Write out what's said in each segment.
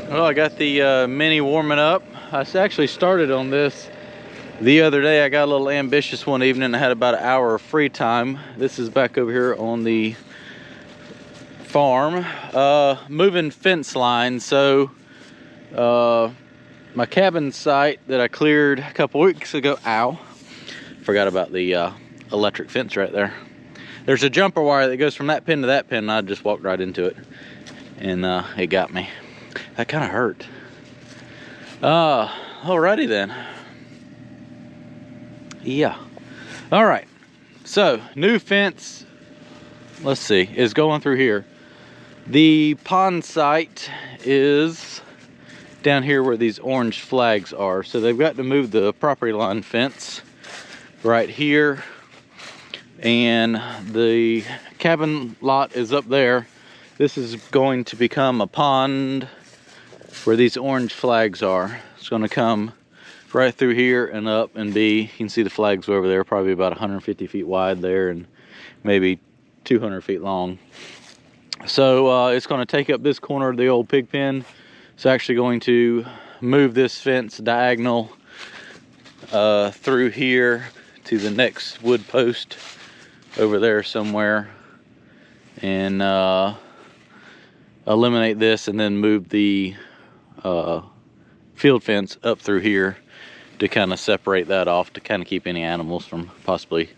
Well, I got the Mini warming up. I actually started on this the other day. I got a little ambitious one evening. I had about an hour of free time. This is back over here on the farm, moving fence lines. So my cabin site that I cleared a couple weeks ago, forgot about the electric fence right there. There's a jumper wire that goes from that pin to that pin, and I just walked right into it, and it got me. That kind of hurt. Alrighty then. Yeah. All right. So new fence, let's see, is going through here. The pond site is down here where these orange flags are. So they've got to move the property line fence right here. And the cabin lot is up there. This is going to become a pond where these orange flags are. It's going to come right through here and up and be, you can see the flags over there, probably about 150 feet wide there and maybe 200 feet long. So it's going to take up this corner of the old pig pen. It's actually going to move this fence diagonal through here to the next wood post over there somewhere, and eliminate this, and then move the field fence up through here to kind of separate that off, to kind of keep any animals from possibly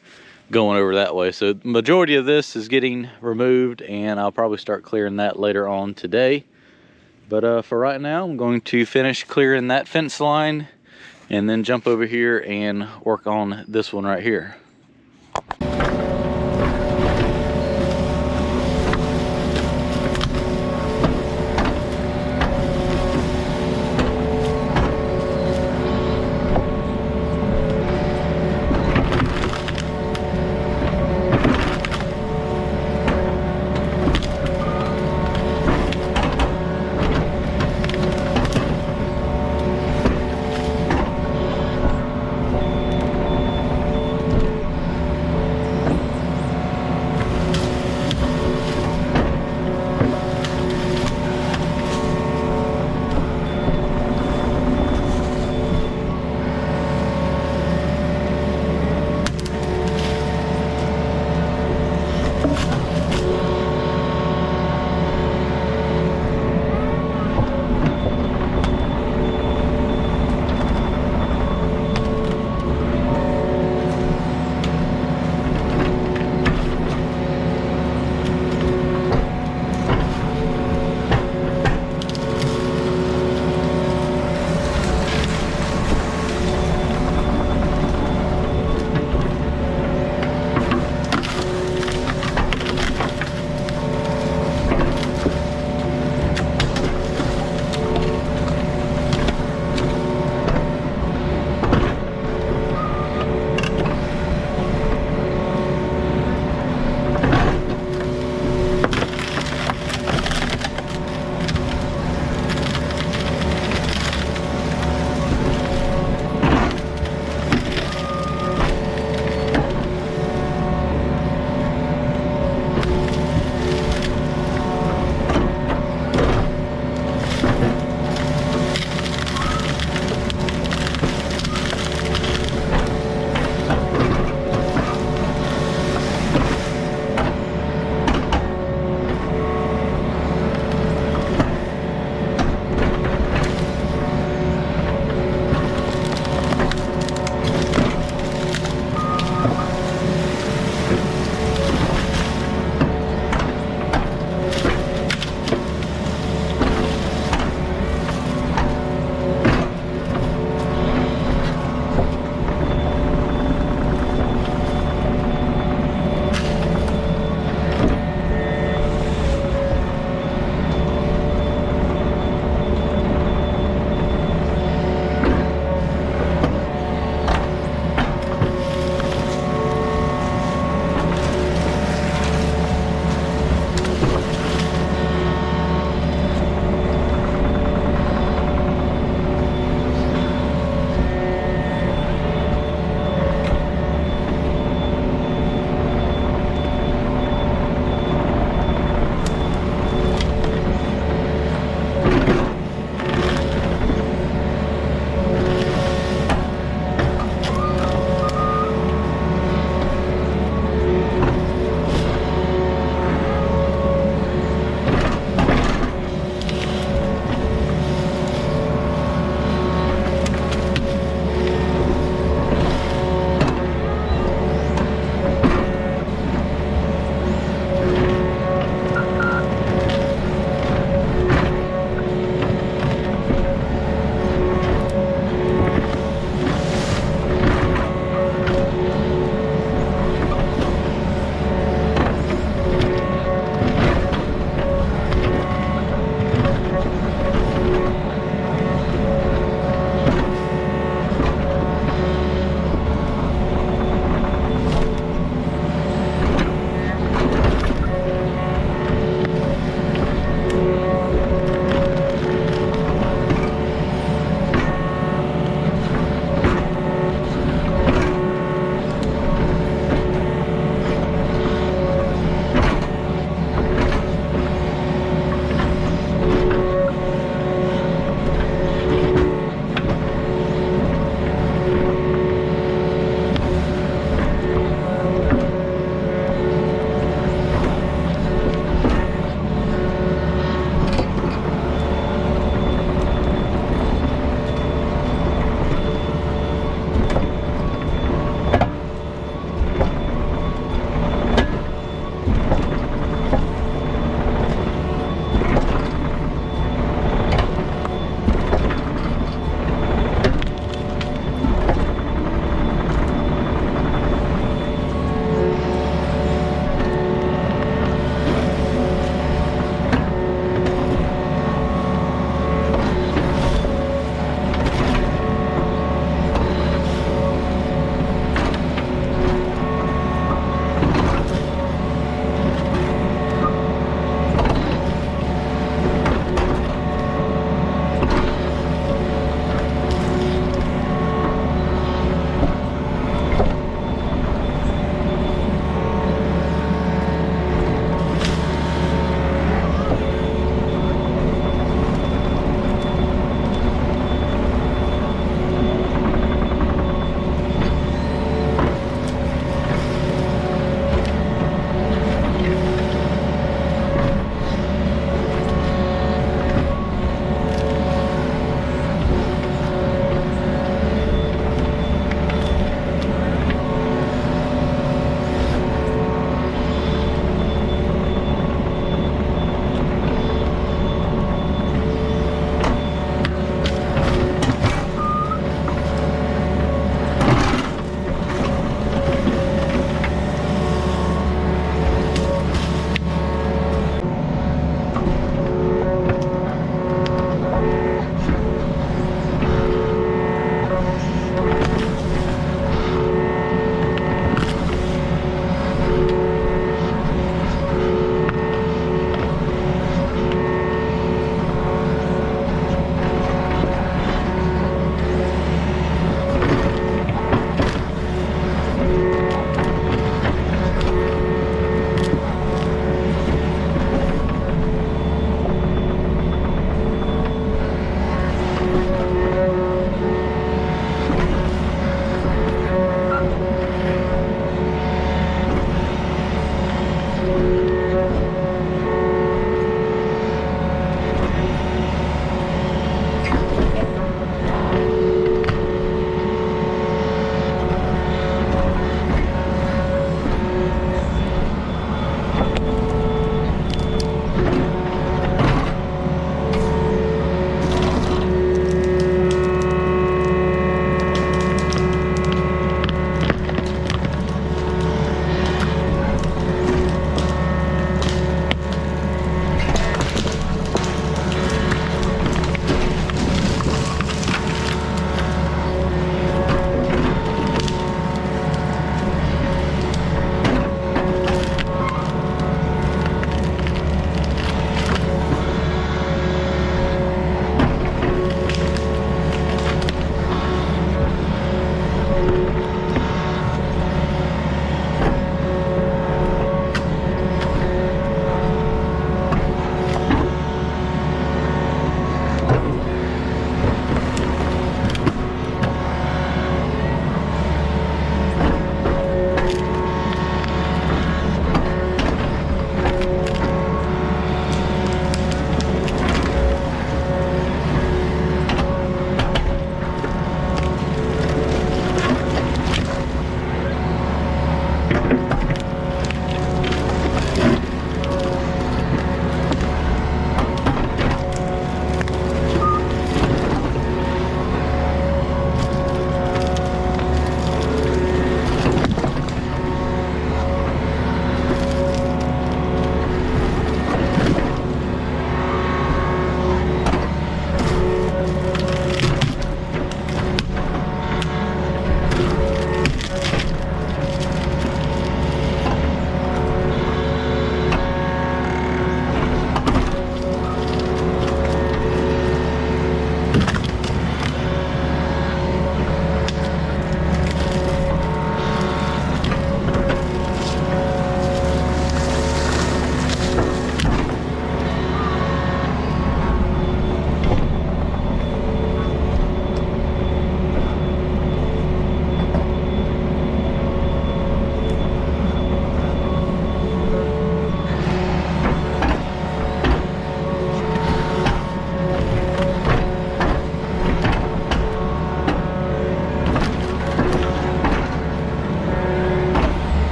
going over that way. So the majority of this is getting removed, and I'll probably start clearing that later on today. But for right now, I'm going to finish clearing that fence line and then jump over here and work on this one right here.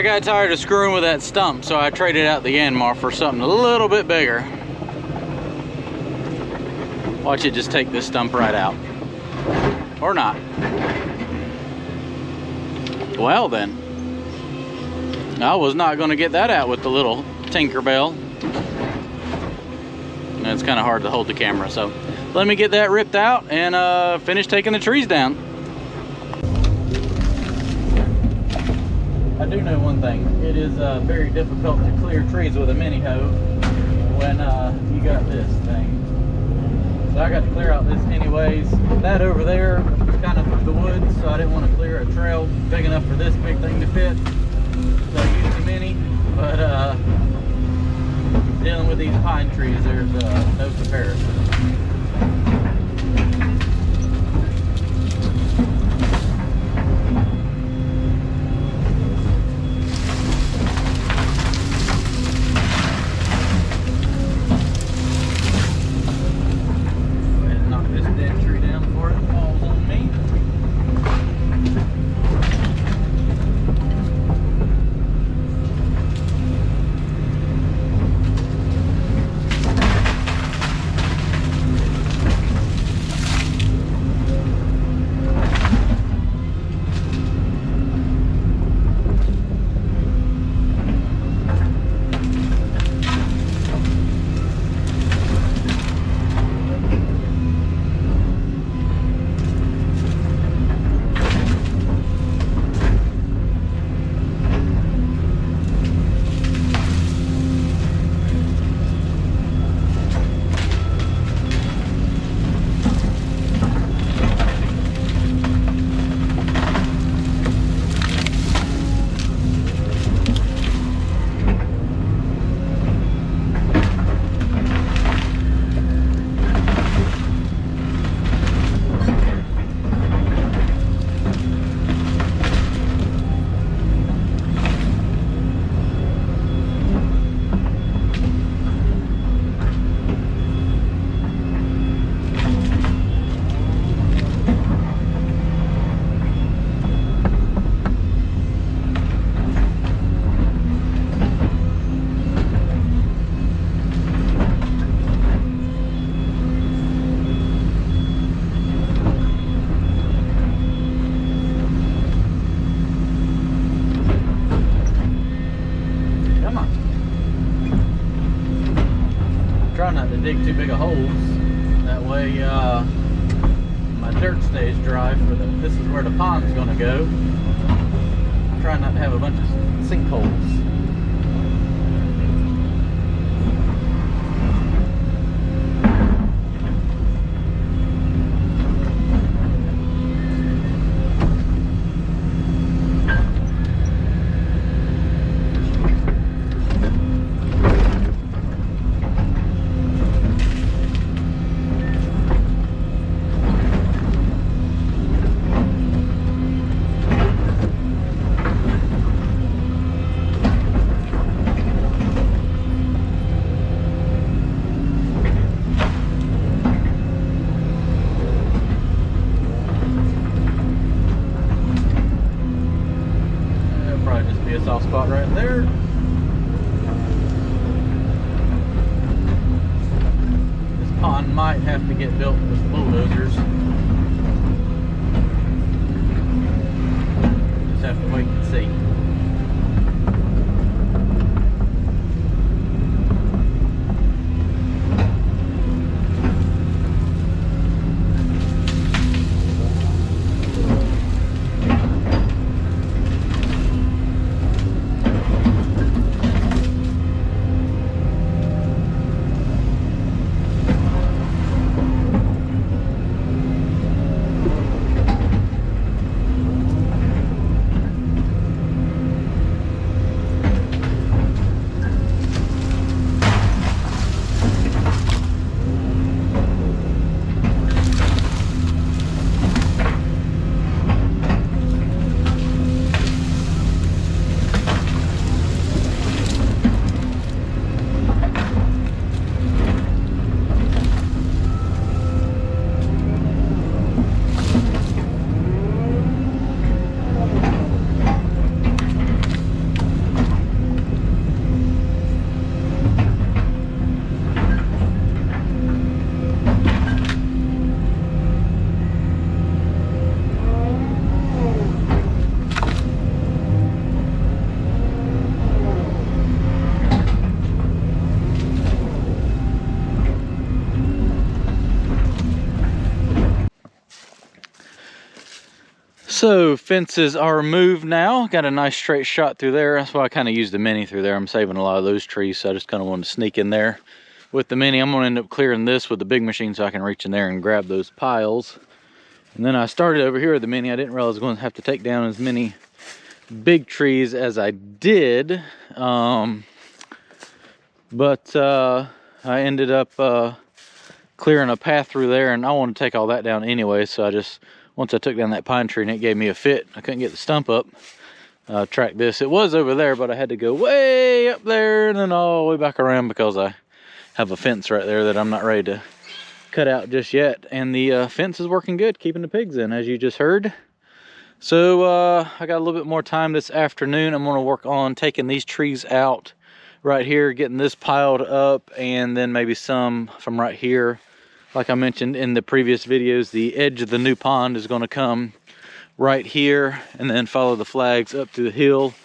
got tired of screwing with that stump, so I traded out the Yanmar for something a little bit bigger. Watch it just take this stump right out. Or not. Well then, I was not going to get that out with the little Tinkerbell. And it's kind of hard to hold the camera, so let me get that ripped out and finish taking the trees down. I do know one thing. It is very difficult to clear trees with a mini hoe when you got this thing. So I got to clear out this anyways. That over there was kind of the woods, so I didn't want to clear a trail big enough for this big thing to fit. So I used the mini, but dealing with these pine trees, there's no comparison. Dig too big of holes. That way my dirt stays dry for this is where the pond's gonna go. I'm trying not to have a bunch of sinkholes. Soft spot right there. This pond might have to get built with bulldozers. Just have to wait and see. So fences are moved now. Got a nice straight shot through there. That's why I kind of used the Mini through there. I'm saving a lot of those trees, so I just kind of wanted to sneak in there with the Mini. I'm gonna end up clearing this with the big machine so I can reach in there and grab those piles. And then I started over here with the Mini. I didn't realize I was going to have to take down as many big trees as I did. But I ended up clearing a path through there, and I wanted to take all that down anyway, so I just, once I took down that pine tree and it gave me a fit, I couldn't get the stump up, track this. It was over there, but I had to go way up there and then all the way back around because I have a fence right there that I'm not ready to cut out just yet. And the fence is working good, keeping the pigs in, as you just heard. So I got a little bit more time this afternoon. I'm going to work on taking these trees out right here, getting this piled up, and then maybe some from right here. Like I mentioned in the previous videos, the edge of the new pond is going to come right here and then follow the flags up to the hill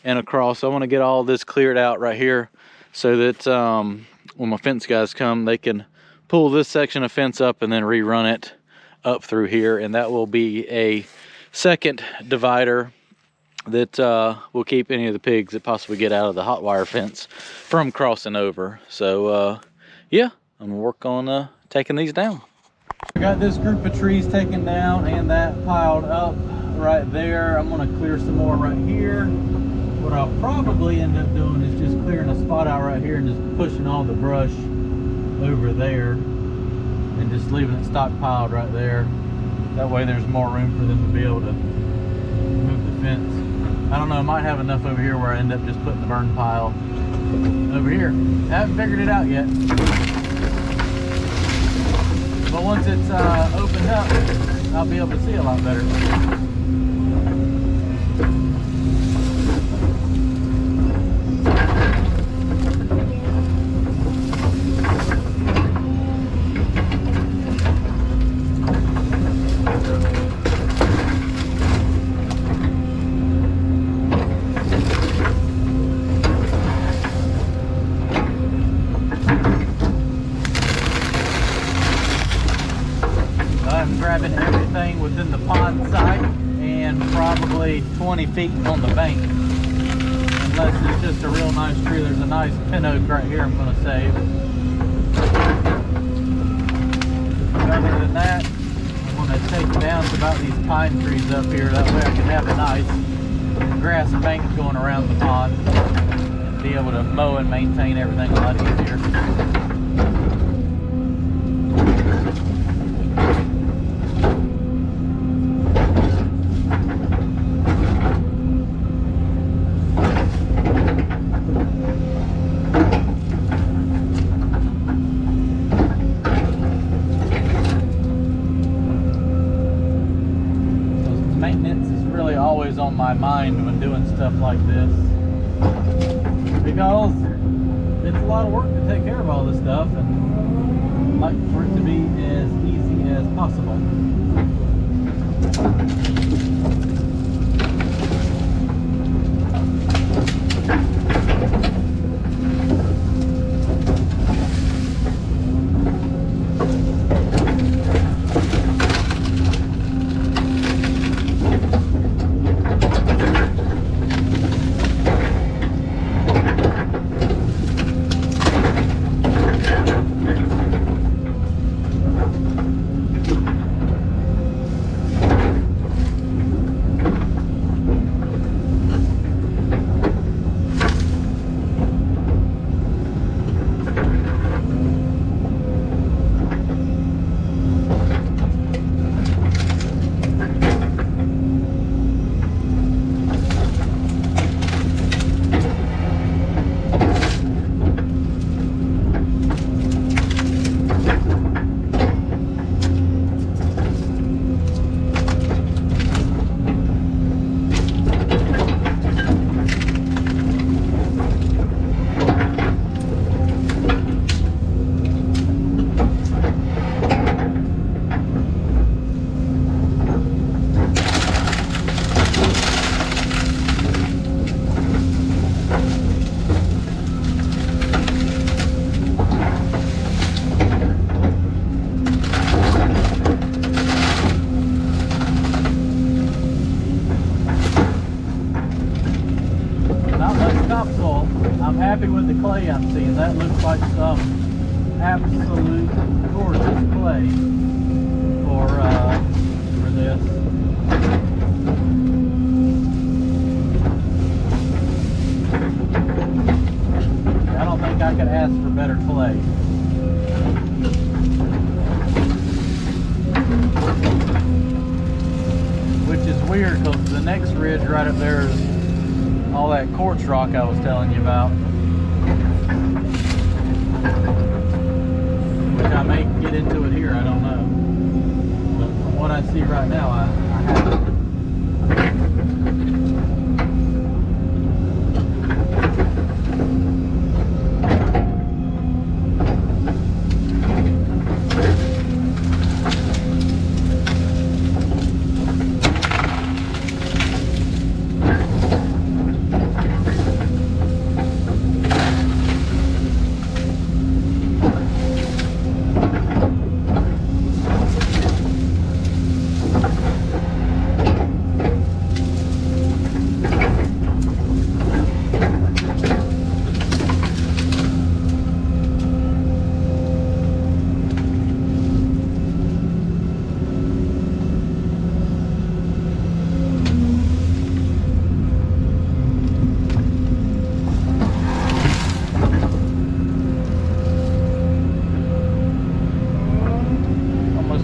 and across. So I want to get all this cleared out right here so that when my fence guys come, they can pull this section of fence up and then rerun it up through here. And that will be a second divider that will keep any of the pigs that possibly get out of the hot wire fence from crossing over. So yeah, I'm gonna work on taking these down. I got this group of trees taken down and that piled up right there. I'm gonna clear some more right here. What I'll probably end up doing is just clearing a spot out right here and just pushing all the brush over there and just leaving it stockpiled right there. That way there's more room for them to be able to move the fence. I don't know, I might have enough over here where I end up just putting the burn pile over here. I haven't figured it out yet. But once it's opened up, I'll be able to see a lot better. I'm grabbing everything within the pond site and probably 20 feet on the bank. Unless it's just a real nice tree. There's a nice pin oak right here I'm going to save. Other than that, I'm going to take down about these pine trees up here. That way I can have a nice grass bank going around the pond and be able to mow and maintain everything a lot easier. Maintenance is really always on my mind when doing stuff like this, because it's a lot of work to take care of all this stuff, and I like for it to be as easy as possible. clay I'm seeing. That looks like some absolute gorgeous clay for this. I don't think I could ask for better clay. Which is weird because the next ridge right up there is all that quartz rock I was telling you about. Which I may get into it here, I don't know. But from what I see right now, I haven't.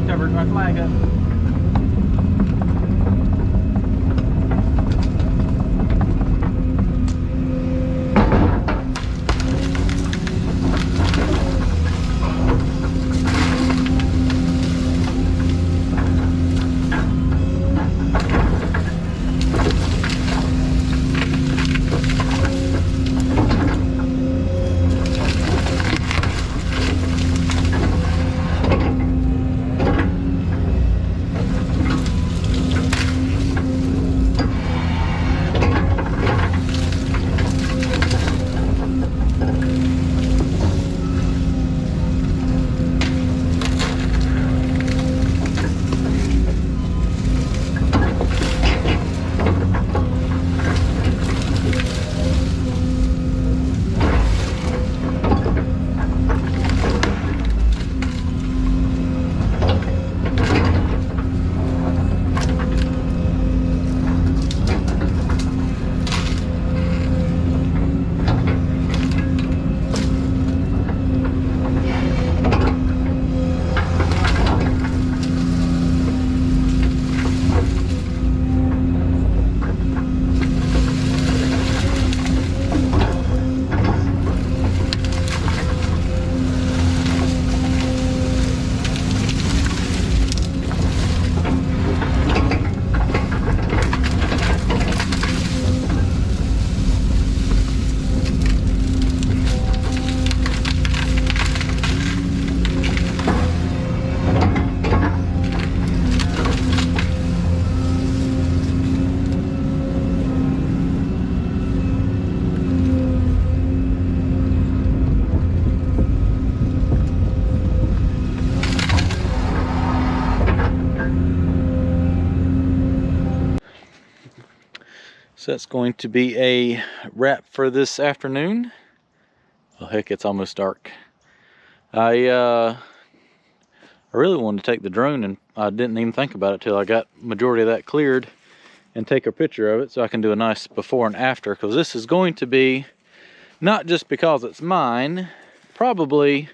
Covered my flag up. So that's going to be a wrap for this afternoon. Well, heck, it's almost dark. I really wanted to take the drone, and I didn't even think about it till I got majority of that cleared and take a picture of it so I can do a nice before and after, because this is going to be, not just because it's mine, probably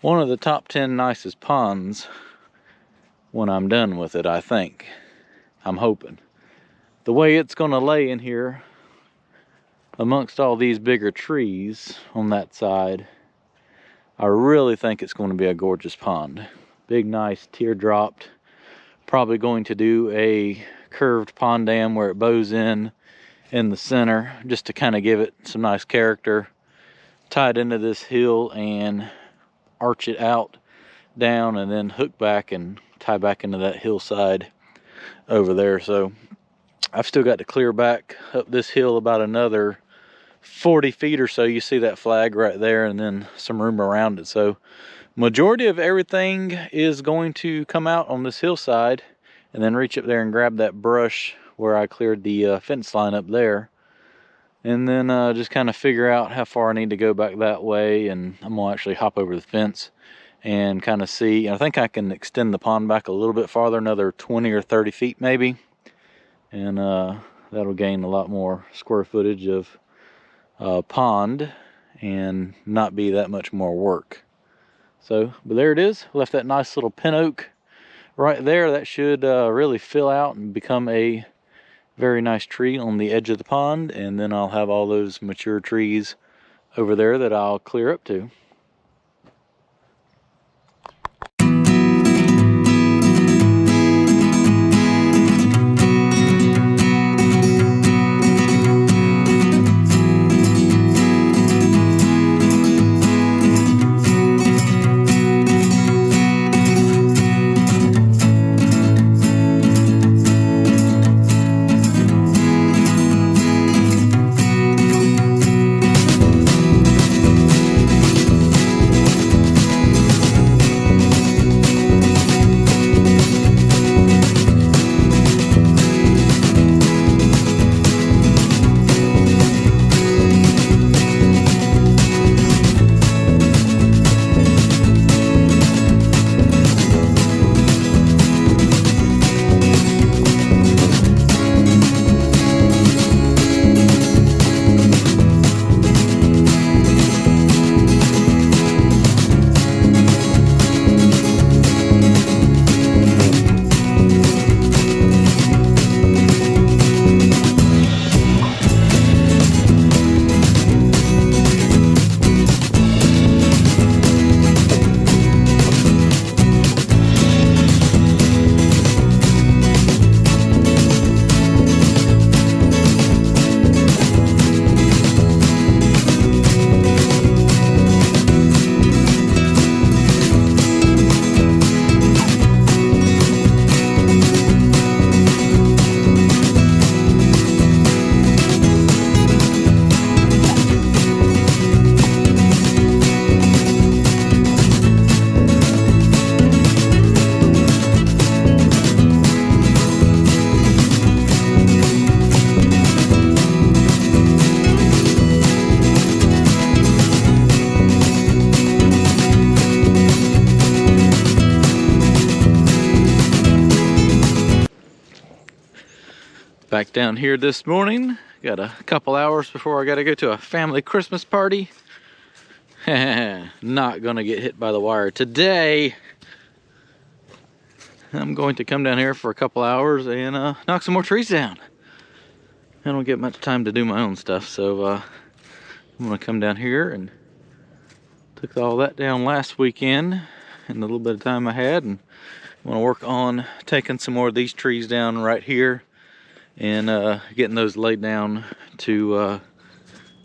one of the top 10 nicest ponds when I'm done with it, I think. I'm hoping. The way it's going to lay in here amongst all these bigger trees on that side, I really think it's going to be a gorgeous pond. Big, nice, teardropped. Probably going to do a curved pond dam where it bows in the center, just to kind of give it some nice character. Tie it into this hill and arch it out, down, and then hook back and tie back into that hillside over there. So I've still got to clear back up this hill about another 40 feet or so. You see that flag right there, and then some room around it. So majority of everything is going to come out on this hillside, and then reach up there and grab that brush where I cleared the fence line up there. and then just kind of figure out how far I need to go back that way. And I'm gonna actually hop over the fence and kind of see. I think I can extend the pond back a little bit farther, another 20 or 30 feet maybe, and that'll gain a lot more square footage of pond and not be that much more work. So, but there it is. Left that nice little pin oak right there. That should really fill out and become a very nice tree on the edge of the pond, and then I'll have all those mature trees over there that I'll clear up to. Back down here this morning. Got a couple hours before I gotta go to a family Christmas party. Not gonna get hit by the wire today. I'm going to come down here for a couple hours and knock some more trees down. I don't get much time to do my own stuff, so I'm gonna come down here, and took all that down last weekend in the little bit of time I had, and I'm gonna work on taking some more of these trees down right here and getting those laid down to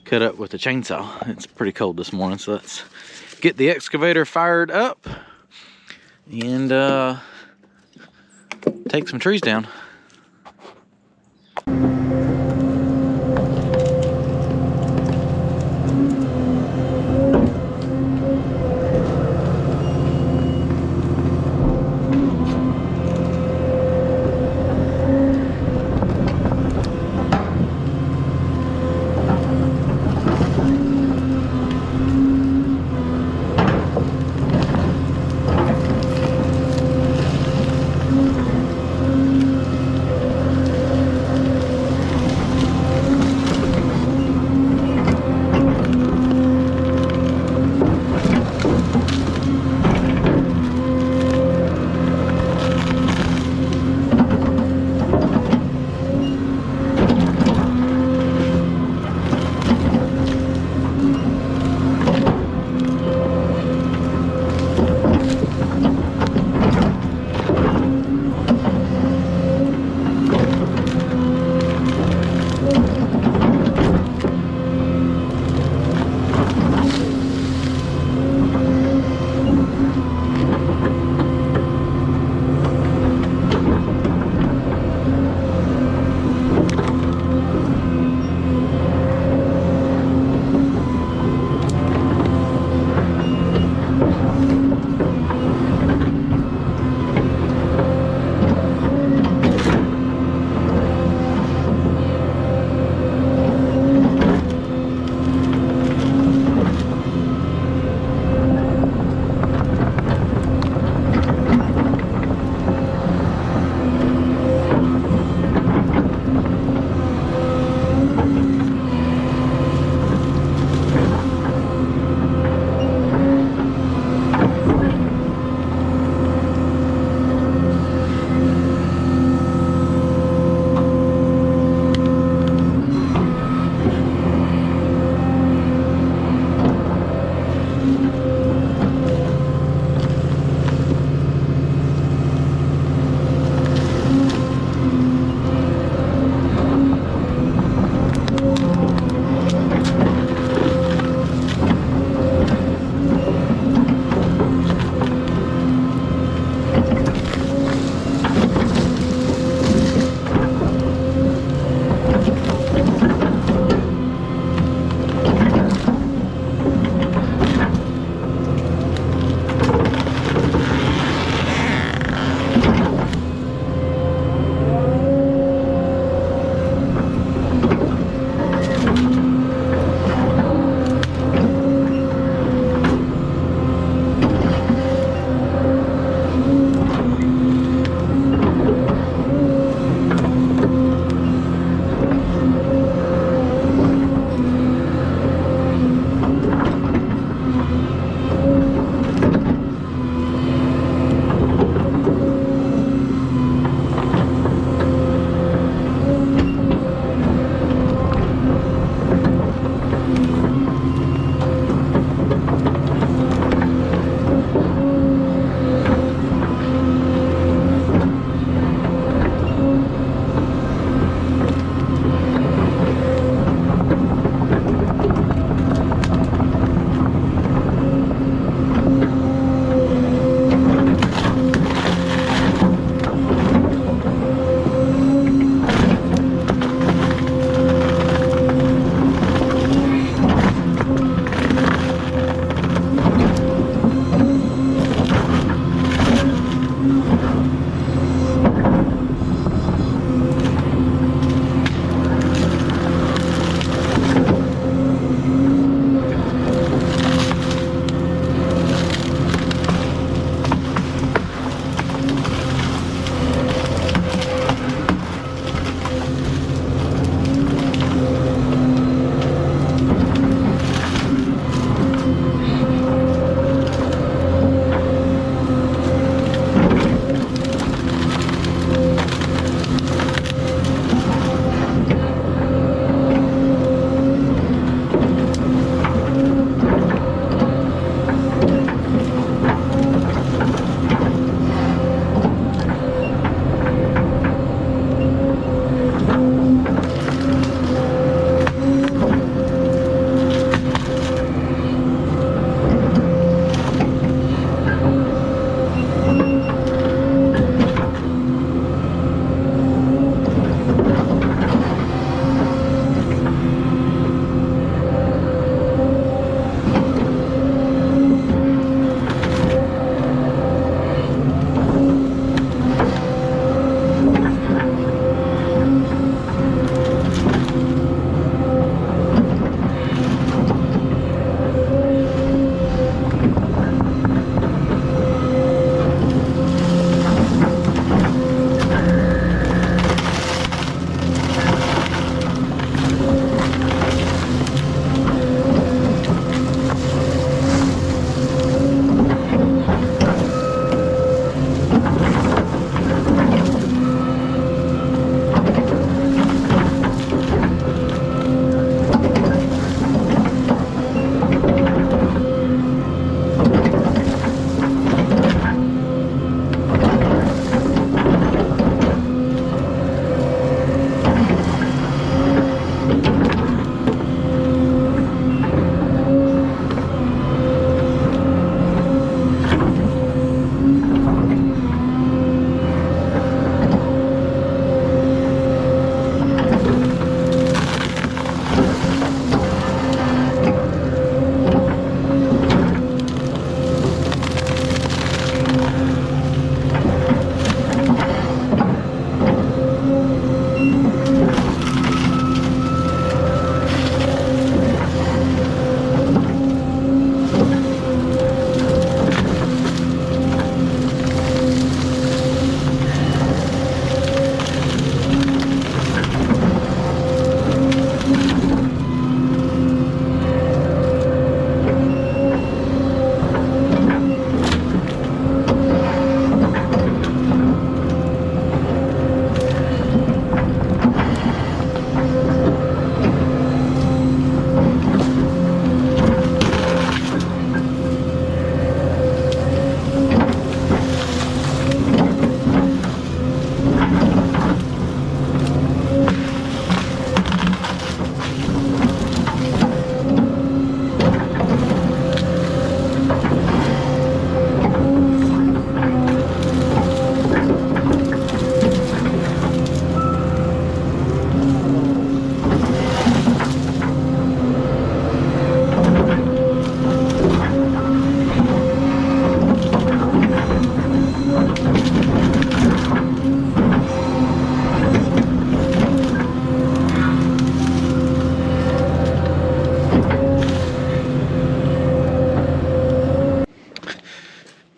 cut up with the chainsaw. It's pretty cold this morning, so let's get the excavator fired up and take some trees down.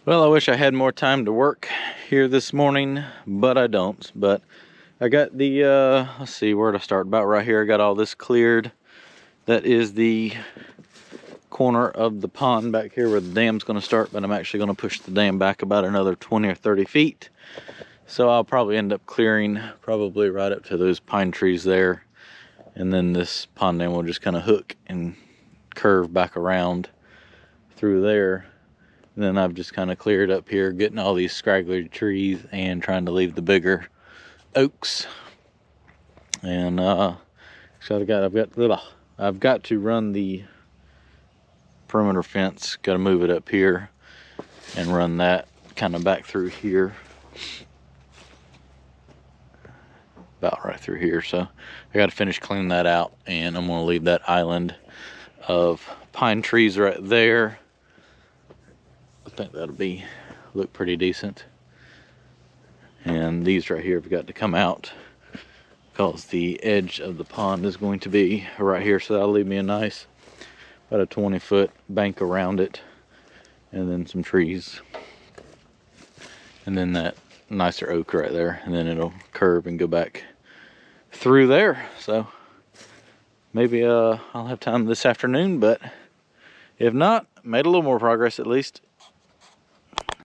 Well, I wish I had more time to work here this morning, but I don't. But I got the, let's see, where to start? About right here. I got all this cleared. That is the corner of the pond back here where the dam's going to start, but I'm actually going to push the dam back about another 20 or 30 feet. So I'll probably end up clearing probably right up to those pine trees there. And then this pond dam will just kind of hook and curve back around through there. And then I've just kind of cleared up here, getting all these scraggly trees and trying to leave the bigger oaks. And so I've got to run the perimeter fence. Got to move it up here and run that kind of back through here, about right through here. So I got to finish cleaning that out, and I'm going to leave that island of pine trees right there. I think that'll look pretty decent. And these right here have got to come out because the edge of the pond is going to be right here. So that'll leave me a nice, about a 20-foot bank around it, and then some trees, and then that nicer oak right there, and then it'll curve and go back through there. So maybe I'll have time this afternoon, but if not, made a little more progress at least.